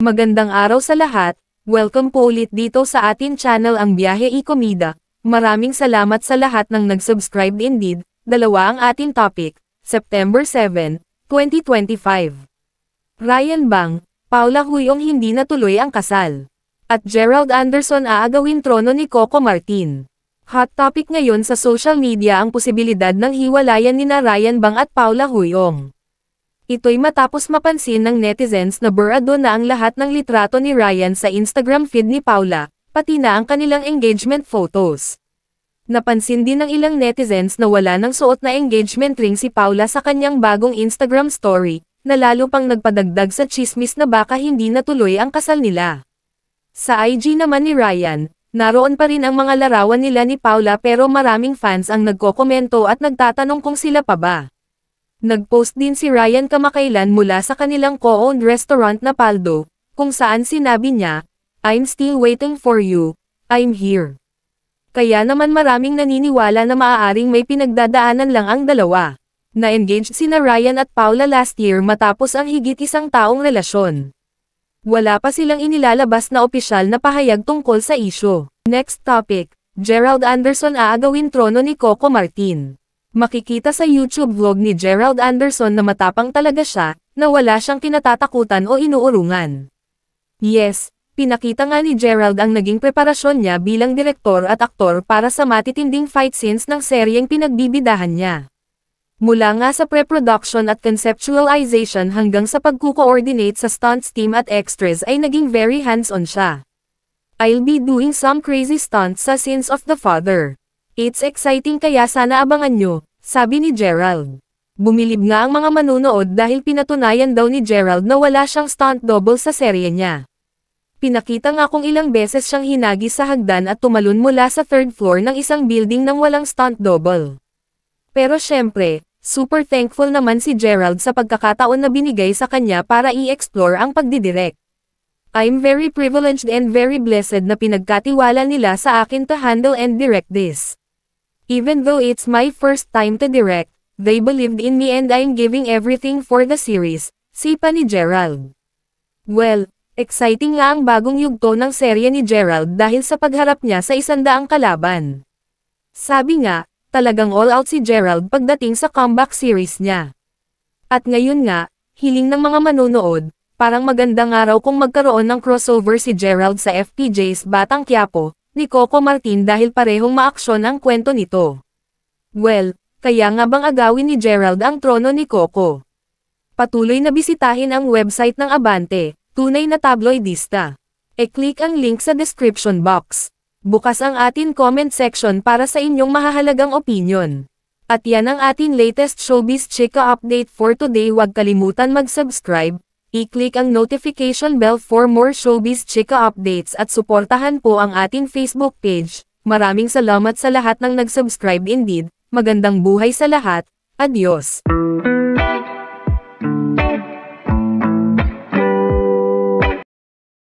Magandang araw sa lahat, welcome po ulit dito sa atin channel ang Biyahe y Komida. Maraming salamat sa lahat ng nag-subscribe indeed. Dalawa ang ating topic, September 7, 2025. Ryan Bang, Paula Huyong hindi natuloy ang kasal. At Gerald Anderson aagawin trono ni Coco Martin. Hot topic ngayon sa social media ang posibilidad ng hiwalayan nina Ryan Bang at Paula Huyong. Ito'y matapos mapansin ng netizens na burado na ang lahat ng litrato ni Ryan sa Instagram feed ni Paula, pati na ang kanilang engagement photos. Napansin din ng ilang netizens na wala nang suot na engagement ring si Paula sa kanyang bagong Instagram story, na lalo pang nagpadagdag sa chismis na baka hindi natuloy ang kasal nila. Sa IG naman ni Ryan, naroon pa rin ang mga larawan nila ni Paula pero maraming fans ang nagkokomento at nagtatanong kung sila pa ba. Nag-post din si Ryan kamakailan mula sa kanilang co-owned restaurant na Paldo, kung saan sinabi niya, "I'm still waiting for you, I'm here." Kaya naman maraming naniniwala na maaaring may pinagdadaanan lang ang dalawa. Na-engaged sina Ryan at Paula last year matapos ang higit isang taong relasyon. Wala pa silang inilalabas na opisyal na pahayag tungkol sa isyu. Next topic, Gerald Anderson aagawin trono ni Coco Martin. Makikita sa YouTube vlog ni Gerald Anderson na matapang talaga siya, na wala siyang kinatatakutan o inuurungan. Yes, pinakita nga ni Gerald ang naging preparasyon niya bilang direktor at aktor para sa matitinding fight scenes ng seryeng pinagbibidahan niya. Mula nga sa pre-production at conceptualization hanggang sa pagko-coordinate sa stunts team at extras ay naging very hands-on siya. "I'll be doing some crazy stunts sa scenes of the father. It's exciting kaya sana abangan nyo," sabi ni Gerald. Bumilib nga ang mga manunood dahil pinatunayan daw ni Gerald na wala siyang stunt double sa serye niya. Pinakita nga kung ilang beses siyang hinagis sa hagdan at tumalon mula sa third floor ng isang building nang walang stunt double. Pero syempre, super thankful naman si Gerald sa pagkakataon na binigay sa kanya para i-explore ang pagdidirect. "I'm very privileged and very blessed na pinagkatiwala nila sa akin to handle and direct this. Even though it's my first time to direct, they believed in me and I'm giving everything for the series," sipa ni Gerald. Well, exciting nga ang bagong yugto ng serye ni Gerald dahil sa pagharap niya sa 100 kalaban. Sabi nga, talagang all out si Gerald pagdating sa comeback series niya. At ngayon nga, hiling ng mga manonood, parang magandang araw kung magkaroon ng crossover si Gerald sa FPJ's Batang Quiapo ni Coco Martin dahil parehong maaksyon ang kwento nito. Well, kaya nga bang agawin ni Gerald ang trono ni Coco? Patuloy na bisitahin ang website ng Abante, tunay na tabloidista. E-click ang link sa description box. Bukas ang atin comment section para sa inyong mahahalagang opinion. At yan ang ating latest showbiz chika update for today. Huwag kalimutan mag-subscribe, i-click ang notification bell for more showbiz chika updates at suportahan po ang ating Facebook page. Maraming salamat sa lahat ng nag-subscribe indeed. Magandang buhay sa lahat. Adios.